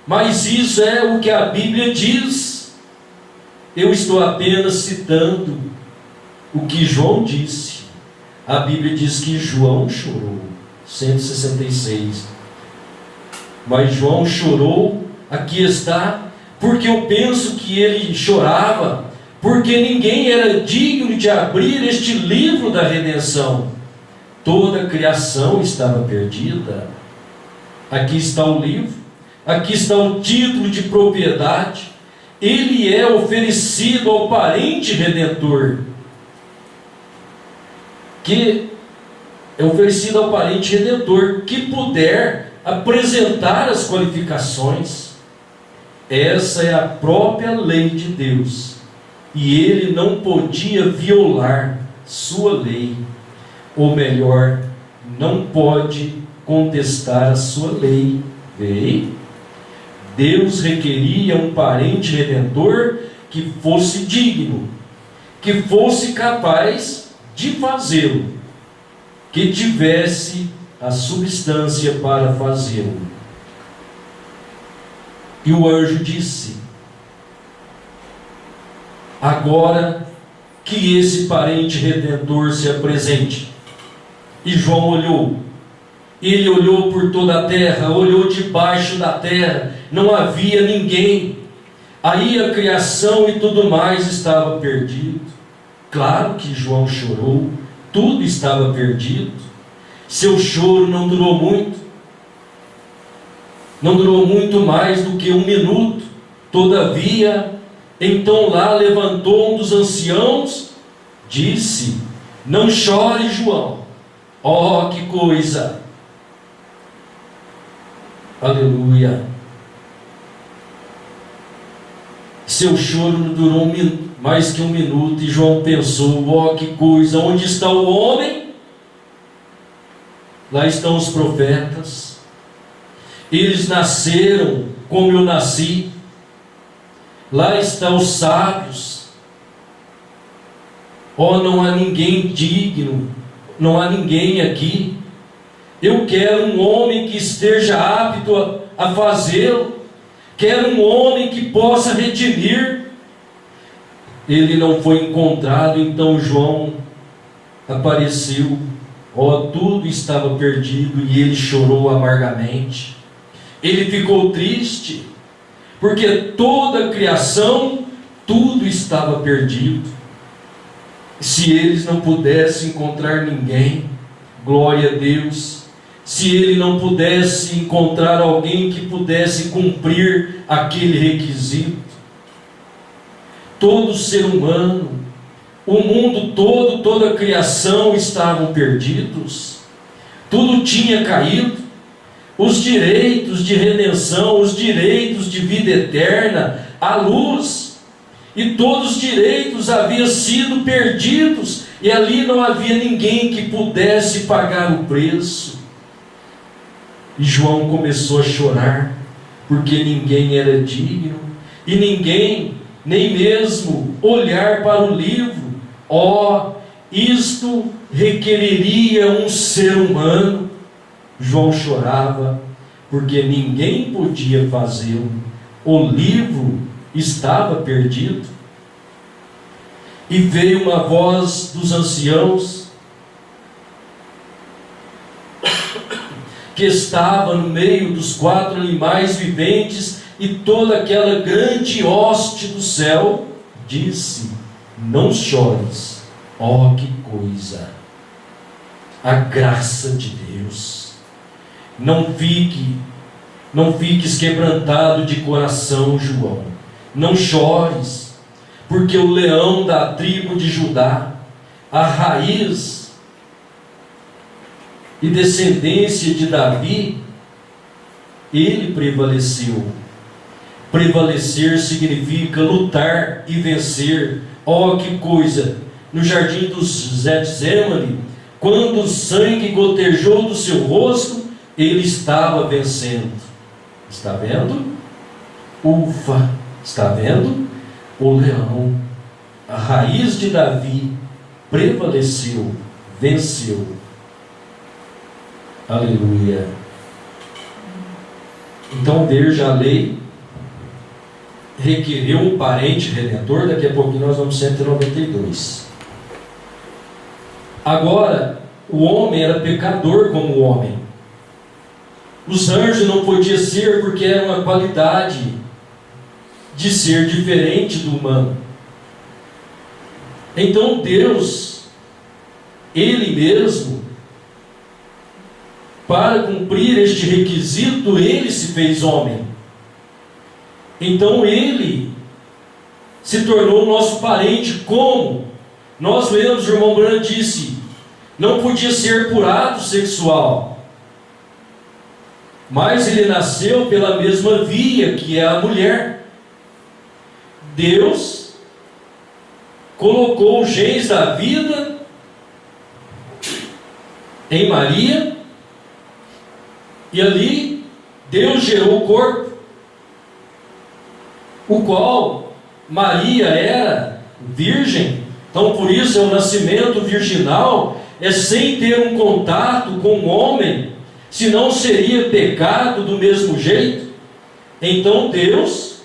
mas isso é o que a Bíblia diz. Eu estou apenas citando o que João disse. A Bíblia diz que João chorou. 166. Mas João chorou, aqui está, porque eu penso que ele chorava, porque ninguém era digno de abrir este livro da redenção. Toda a criação estava perdida. Aqui está o livro, aqui está o título de propriedade. Ele é oferecido ao parente redentor, que é oferecido ao parente redentor, que puder apresentar as qualificações. Essa é a própria lei de Deus, e ele não podia violar sua lei, ou melhor, não pode contestar a sua lei. Veio? Deus requeria um parente redentor que fosse digno, que fosse capaz de fazê-lo, que tivesse a substância para fazê-lo. E o anjo disse: agora que esse parente redentor se apresente. E João olhou. Ele olhou por toda a terra, olhou debaixo da terra, não havia ninguém. Aí a criação e tudo mais estava perdido. Claro que João chorou, tudo estava perdido. Seu choro não durou muito. Não durou muito mais do que 1 minuto. Todavia, então lá levantou um dos anciãos, disse: não chore, João. Oh, que coisa! Aleluia! Seu choro não durou mais que 1 minuto, e João pensou: oh, que coisa! Onde está o homem? Lá estão os profetas. Eles nasceram como eu nasci. Lá estão os sábios. Oh, não há ninguém digno, não há ninguém aqui. Eu quero um homem que esteja apto a fazê-lo. Quero um homem que possa redimir. Ele não foi encontrado, então João apareceu. Oh, tudo estava perdido e ele chorou amargamente. Ele ficou triste, porque toda a criação, tudo estava perdido. Se eles não pudessem encontrar ninguém, glória a Deus, se ele não pudesse encontrar alguém que pudesse cumprir aquele requisito, todo ser humano, o mundo todo, toda a criação estavam perdidos, tudo tinha caído. Os direitos de redenção, os direitos de vida eterna, a luz, e todos os direitos haviam sido perdidos, e ali não havia ninguém que pudesse pagar o preço. E João começou a chorar, porque ninguém era digno, e ninguém, nem mesmo olhar para o livro. Oh, isto requereria um ser humano. João chorava, porque ninguém podia fazê-lo. O livro estava perdido. E veio uma voz dos anciãos, que estava no meio dos 4 animais viventes e toda aquela grande hoste do céu, disse: não chores. Oh, que coisa! A graça de Deus. Não fiques quebrantado de coração, João. Não chores, porque o leão da tribo de Judá, a raiz e descendência de Davi, ele prevaleceu. Prevalecer significa lutar e vencer. Oh, que coisa! No jardim do Getsemane, quando o sangue gotejou do seu rosto, ele estava vencendo. Está vendo? Ufa! Está vendo? O leão, a raiz de Davi, prevaleceu, venceu. Aleluia! Então veja, a lei requereu um parente redentor. Daqui a pouquinho nós vamos 192. Agora, o homem era pecador como o homem. Os anjos não podiam ser, porque era uma qualidade de ser diferente do humano. Então Deus, Ele mesmo, para cumprir este requisito, Ele se fez homem. Então Ele se tornou nosso parente. Como? Nós lemos, o irmão Branham disse, não podia ser por ato sexual, mas ele nasceu pela mesma via, que é a mulher. Deus colocou os genes da vida em Maria, e ali Deus gerou o corpo, o qual Maria era virgem. Então por isso é o nascimento virginal, é sem ter um contato com o homem, senão seria pecado do mesmo jeito. Então Deus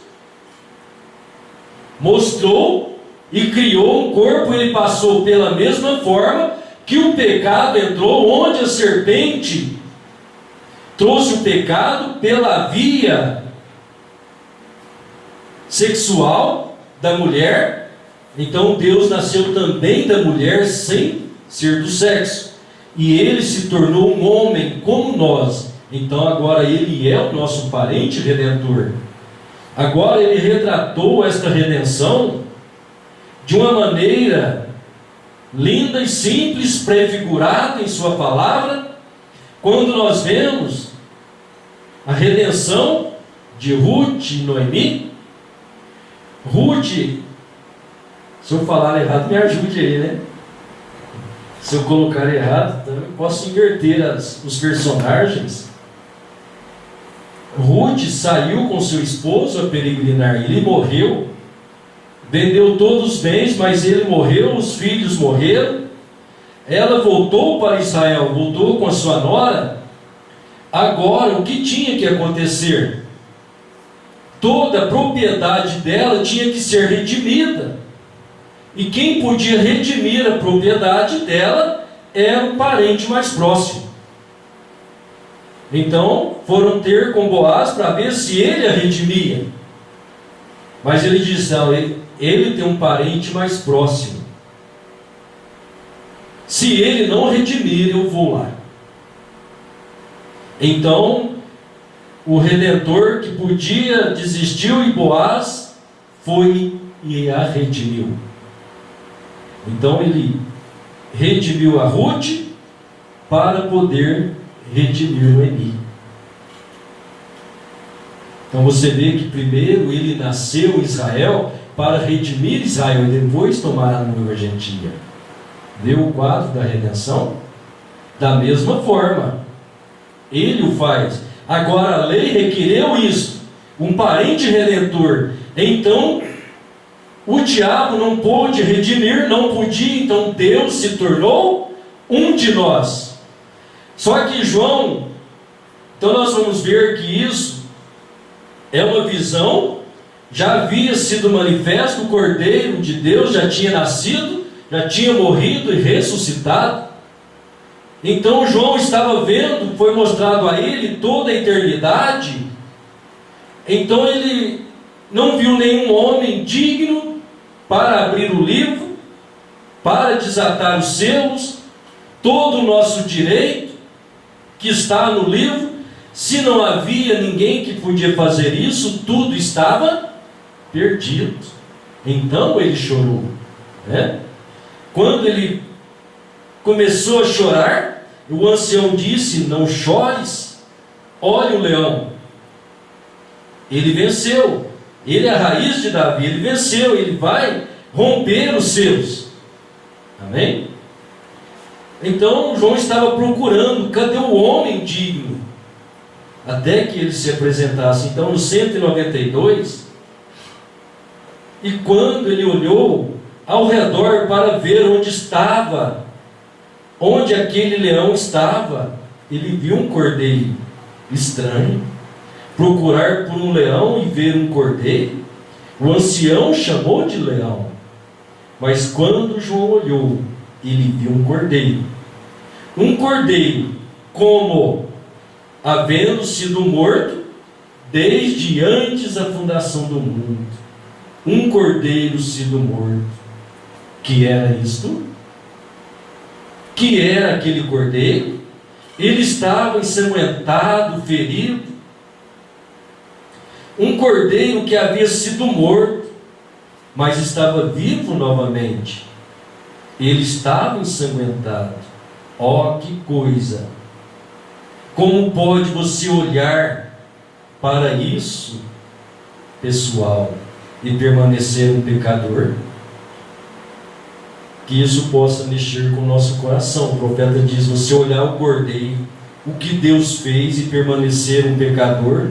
mostrou e criou um corpo. Ele passou pela mesma forma que o pecado entrou, onde a serpente trouxe o pecado pela via sexual da mulher. Então Deus nasceu também da mulher sem ser do sexo. E ele se tornou um homem como nós. Então agora ele é o nosso parente redentor. Agora ele retratou esta redenção de uma maneira linda e simples, prefigurada em sua palavra, quando nós vemos a redenção de Ruth e Noemi. Ruth, se eu falar errado, me ajude aí, né? Se eu colocar errado, então eu posso inverter os personagens. Ruth saiu com seu esposo a peregrinar. Ele morreu, vendeu todos os bens, mas ele morreu, os filhos morreram. Ela voltou para Israel, voltou com a sua nora. Agora, o que tinha que acontecer? Toda a propriedade dela tinha que ser redimida. E quem podia redimir a propriedade dela era o parente mais próximo. Então foram ter com Boaz para ver se ele a redimia. Mas ele disse: não, ele tem um parente mais próximo. Se ele não redimir, eu vou lá. Então o Redentor que podia desistiu, e Boaz foi e a redimiu. Então ele redimiu a Ruth para poder redimir Noemi. Então você vê que primeiro ele nasceu em Israel para redimir Israel e depois tomar a primogenitura. Viu o quadro da redenção? Da mesma forma, ele o faz. Agora a lei requereu isso, um parente redentor. Então o diabo não pôde redimir, não podia, então Deus se tornou um de nós. Só que João, então nós vamos ver que isso é uma visão, já havia sido manifesto, o Cordeiro de Deus já tinha nascido, já tinha morrido e ressuscitado. Então João estava vendo, foi mostrado a ele toda a eternidade. Então ele não viu nenhum homem digno para abrir o livro, para desatar os selos, todo o nosso direito que está no livro. Se não havia ninguém que podia fazer isso, tudo estava perdido. Então ele chorou, né? Quando ele começou a chorar, o ancião disse: não chores, olha o leão. Ele venceu, ele é a raiz de Davi, ele venceu, ele vai romper os selos. Amém? Então João estava procurando, cadê o homem digno? Até que ele se apresentasse. Então no 192, e quando ele olhou ao redor para ver onde estava, onde aquele leão estava, ele viu um cordeiro. Estranho, procurar por um leão e ver um cordeiro. O ancião chamou de leão, mas quando João olhou, ele viu um cordeiro. Um cordeiro como havendo sido morto desde antes da fundação do mundo. Um cordeiro sido morto. Que era isto? Que era aquele cordeiro? Ele estava ensanguentado, ferido. Um cordeiro que havia sido morto, mas estava vivo novamente. Ele estava ensanguentado. Oh, que coisa! Como pode você olhar para isso, pessoal, e permanecer um pecador? Que isso possa mexer com o nosso coração. O profeta diz: você olhar o cordeiro, o que Deus fez, e permanecer um pecador.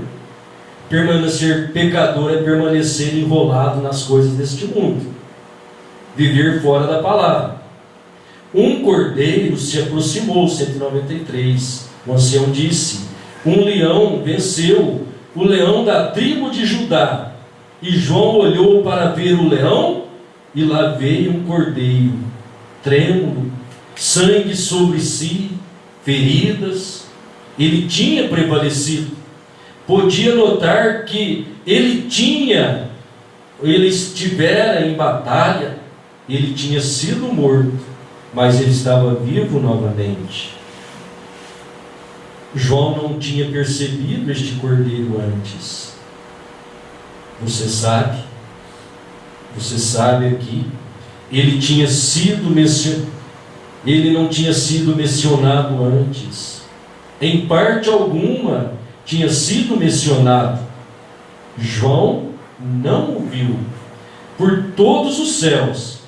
Permanecer pecador é permanecer enrolado nas coisas deste mundo, viver fora da palavra. Um cordeiro se aproximou, 193. O ancião disse: um leão venceu, o leão da tribo de Judá. E João olhou para ver o leão, e lá veio um cordeiro, trêmulo, sangue sobre si, feridas. Ele tinha prevalecido. Podia notar que ele estivera em batalha, ele tinha sido morto, mas ele estava vivo novamente. João não tinha percebido este cordeiro antes. Você sabe aqui, ele não tinha sido mencionado antes. Em parte alguma tinha sido mencionado. João não o viu. Por todos os céus,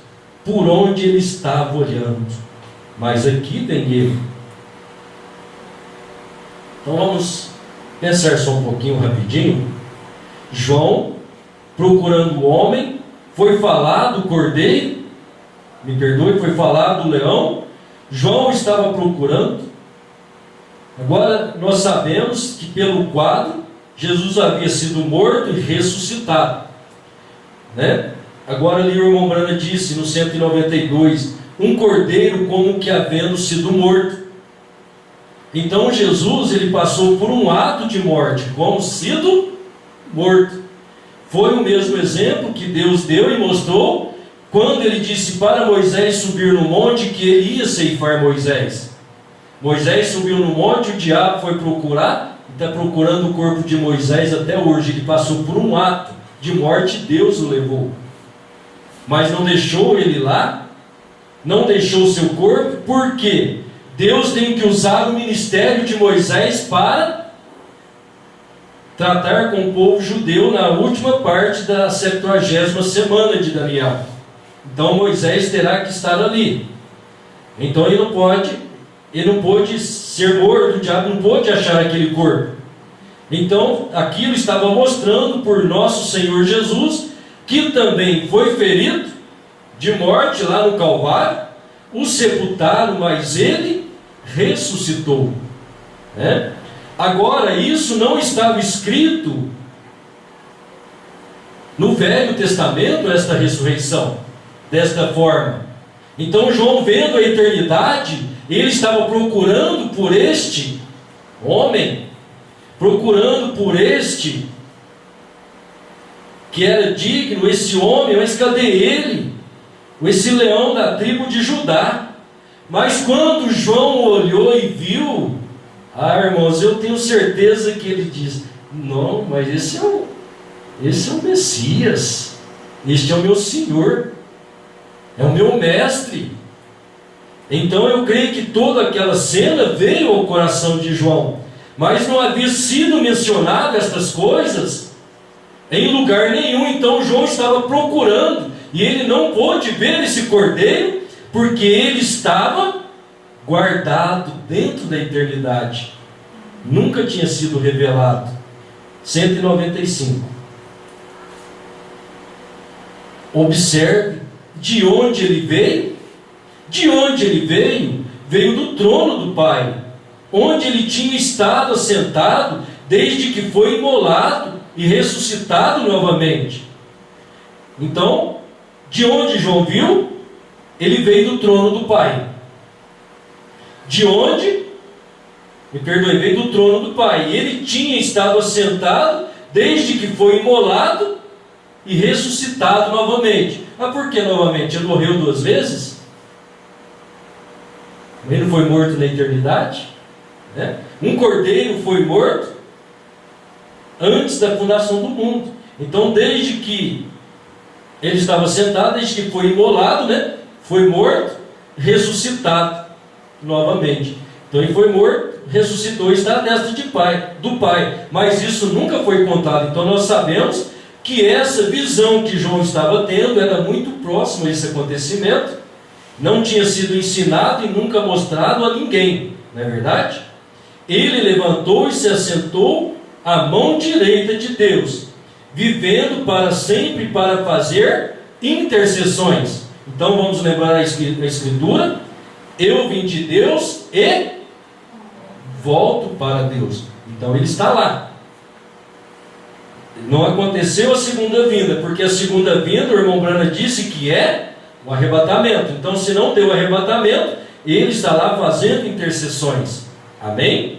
por onde ele estava olhando. Mas aqui vem ele. Então vamos pensar só um pouquinho rapidinho. João, procurando o homem, foi falar do cordeiro, me perdoe, foi falar do leão. João estava procurando. Agora nós sabemos que pelo quadro Jesus havia sido morto e ressuscitado, né? Agora ali o irmão Brana disse no 192, um cordeiro como que havendo sido morto. Então Jesus, ele passou por um ato de morte, como sido morto. Foi o mesmo exemplo que Deus deu e mostrou quando ele disse para Moisés subir no monte, que ele ia ceifar Moisés. Moisés subiu no monte, o diabo foi procurar, e está procurando o corpo de Moisés até hoje. Ele passou por um ato de morte, Deus o levou. Mas não deixou ele lá, não deixou o seu corpo, por quê? Deus tem que usar o ministério de Moisés para tratar com o povo judeu na última parte da 70ª semana de Daniel. Então Moisés terá que estar ali. Então ele não pôde ser morto, o diabo não pôde achar aquele corpo. Então aquilo estava mostrando por nosso Senhor Jesus, que também foi ferido de morte lá no Calvário, o sepultaram, mas ele ressuscitou, né? Agora isso não estava escrito no Velho Testamento, esta ressurreição, desta forma. Então João, vendo a eternidade, ele estava procurando por este homem, procurando por este que era digno, esse homem, mas cadê ele? Esse leão da tribo de Judá. Mas quando João olhou e viu, irmãos, eu tenho certeza que ele diz, não, mas esse é o Messias, este é o meu Senhor, é o meu mestre. Então eu creio que toda aquela cena veio ao coração de João, mas não havia sido mencionado estas coisas em lugar nenhum. Então João estava procurando, e ele não pôde ver esse cordeiro, porque ele estava guardado dentro da eternidade, nunca tinha sido revelado. 195. Observe de onde ele veio. De onde ele veio? Veio do trono do Pai, onde ele tinha estado assentado desde que foi imolado e ressuscitado novamente. Então, de onde João viu? Ele veio do trono do Pai. De onde? Me perdoe, veio do trono do Pai. Ele tinha estado assentado desde que foi imolado e ressuscitado novamente. Mas por que novamente? Ele morreu 2 vezes? Ele não foi morto na eternidade? Né? Um cordeiro foi morto antes da fundação do mundo. Então, desde que ele estava sentado, desde que foi imolado, né? Foi morto, ressuscitado novamente. Então ele foi morto, ressuscitou, está à destra do Pai. Mas isso nunca foi contado. Então nós sabemos que essa visão que João estava tendo era muito próxima a esse acontecimento. Não tinha sido ensinado e nunca mostrado a ninguém, não é verdade? Ele levantou e se assentou à mão direita de Deus, vivendo para sempre para fazer intercessões. Então vamos lembrar a Escritura: eu vim de Deus e volto para Deus. Então ele está lá. Não aconteceu a segunda vinda, porque a segunda vinda, o irmão Brana disse que é o arrebatamento. Então, se não deu arrebatamento, ele está lá fazendo intercessões. Amém?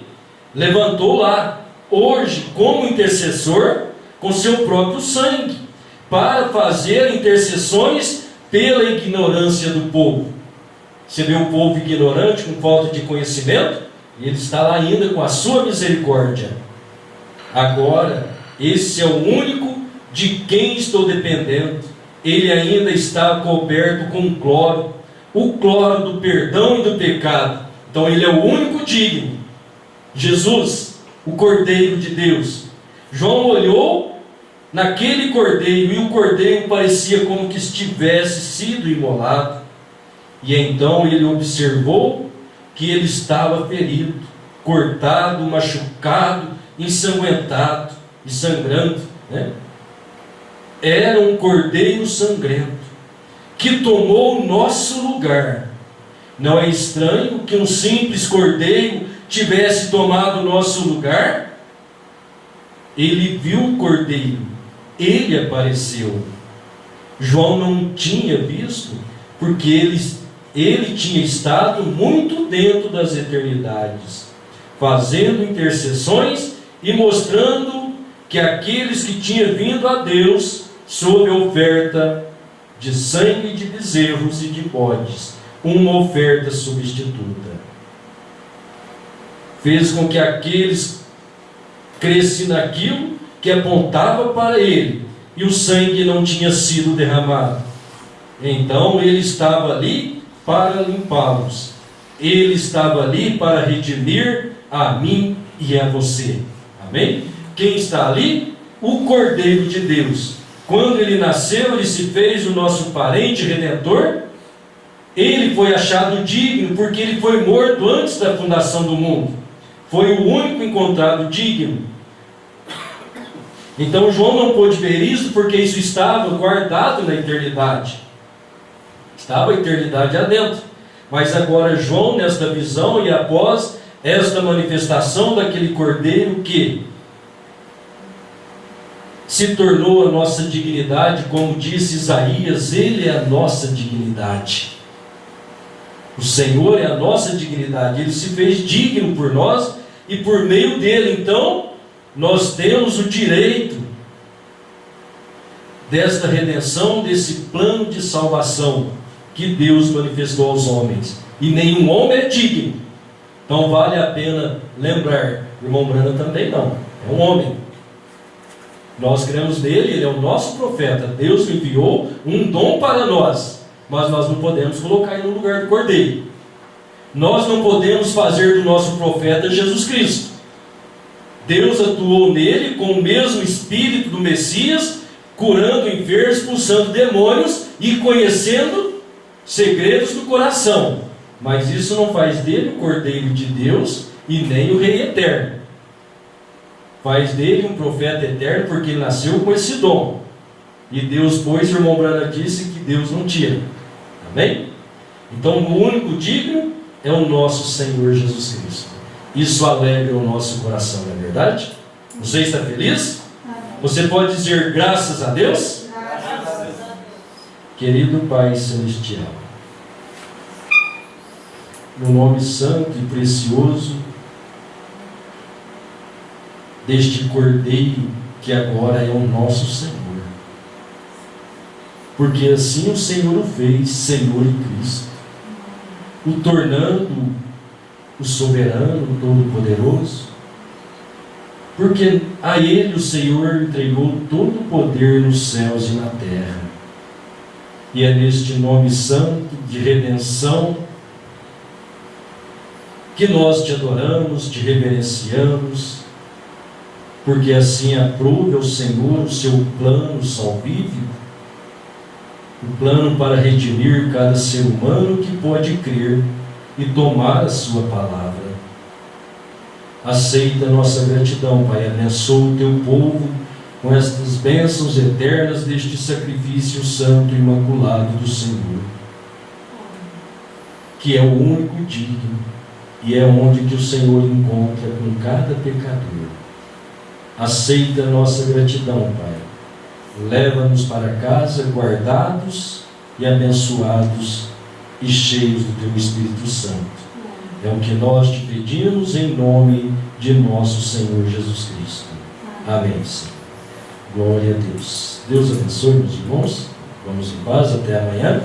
Levantou lá, hoje, como intercessor, com seu próprio sangue, para fazer intercessões pela ignorância do povo. Você vê o povo ignorante, com falta de conhecimento, e Ele está lá ainda com a sua misericórdia. Agora, esse é o único de quem estou dependendo. Ele ainda está coberto com cloro, o cloro do perdão e do pecado. Então Ele é o único digno. Jesus, o Cordeiro de Deus. João olhou naquele cordeiro, e o cordeiro parecia como que estivesse sido imolado. E então ele observou que ele estava ferido, cortado, machucado, ensanguentado e sangrando, né? Era um cordeiro sangrento que tomou o nosso lugar. Não é estranho que um simples cordeiro tivesse tomado o nosso lugar? Ele viu o cordeiro, ele apareceu. João não tinha visto, porque ele tinha estado muito dentro das eternidades, fazendo intercessões e mostrando que aqueles que tinham vindo a Deus sob a oferta de sangue de bezerros e de bodes, uma oferta substituta, fez com que aqueles crescessem naquilo que apontava para ele, e o sangue não tinha sido derramado. Então ele estava ali para limpá-los. Ele estava ali para redimir a mim e a você. Amém? Quem está ali? O Cordeiro de Deus. Quando ele nasceu, ele se fez o nosso parente redentor. Ele foi achado digno porque ele foi morto antes da fundação do mundo. Foi o único encontrado digno. Então João não pôde ver isso porque isso estava guardado na eternidade. Estava a eternidade adentro. Mas agora João, nesta visão, e após esta manifestação daquele cordeiro que se tornou a nossa dignidade, como disse Isaías, ele é a nossa dignidade. O Senhor é a nossa dignidade. Ele se fez digno por nós, e por meio dele, então, nós temos o direito desta redenção, desse plano de salvação que Deus manifestou aos homens. E nenhum homem é digno. Então vale a pena lembrar. O irmão Brana também não. É um homem. Nós cremos nele, ele é o nosso profeta. Deus enviou um dom para nós. Mas nós não podemos colocar ele no lugar do cordeiro. Nós não podemos fazer do nosso profeta Jesus Cristo. Deus atuou nele com o mesmo espírito do Messias, curando enfermos, expulsando demônios e conhecendo segredos do coração. Mas isso não faz dele o Cordeiro de Deus e nem o Rei Eterno. Faz dele um profeta eterno porque ele nasceu com esse dom. E Deus, pois, o irmão Brana disse que Deus não tira. Amém? Então o único digno é o nosso Senhor Jesus Cristo. Isso alegra o nosso coração, não é verdade? Você está feliz? Você pode dizer graças a Deus? Querido Pai Celestial, no nome santo e precioso deste Cordeiro que agora é o nosso Senhor, porque assim o Senhor o fez, Senhor e Cristo, o tornando o soberano, o todo-poderoso, porque a Ele o Senhor entregou todo o poder nos céus e na terra. E é neste nome santo de redenção que nós te adoramos, te reverenciamos, porque assim aprove ao Senhor o seu plano salvífico, o plano para redimir cada ser humano que pode crer e tomar a sua palavra. Aceita a nossa gratidão, Pai, abençoa o teu povo com estas bênçãos eternas deste sacrifício santo e imaculado do Senhor, que é o único digno e é onde que o Senhor encontra com cada pecador. Aceita a nossa gratidão, Pai. Leva-nos para casa guardados e abençoados e cheios do teu Espírito Santo. É o que nós te pedimos em nome de nosso Senhor Jesus Cristo. Amém, Senhor. Glória a Deus. Deus abençoe, meus irmãos. Vamos em paz, até amanhã.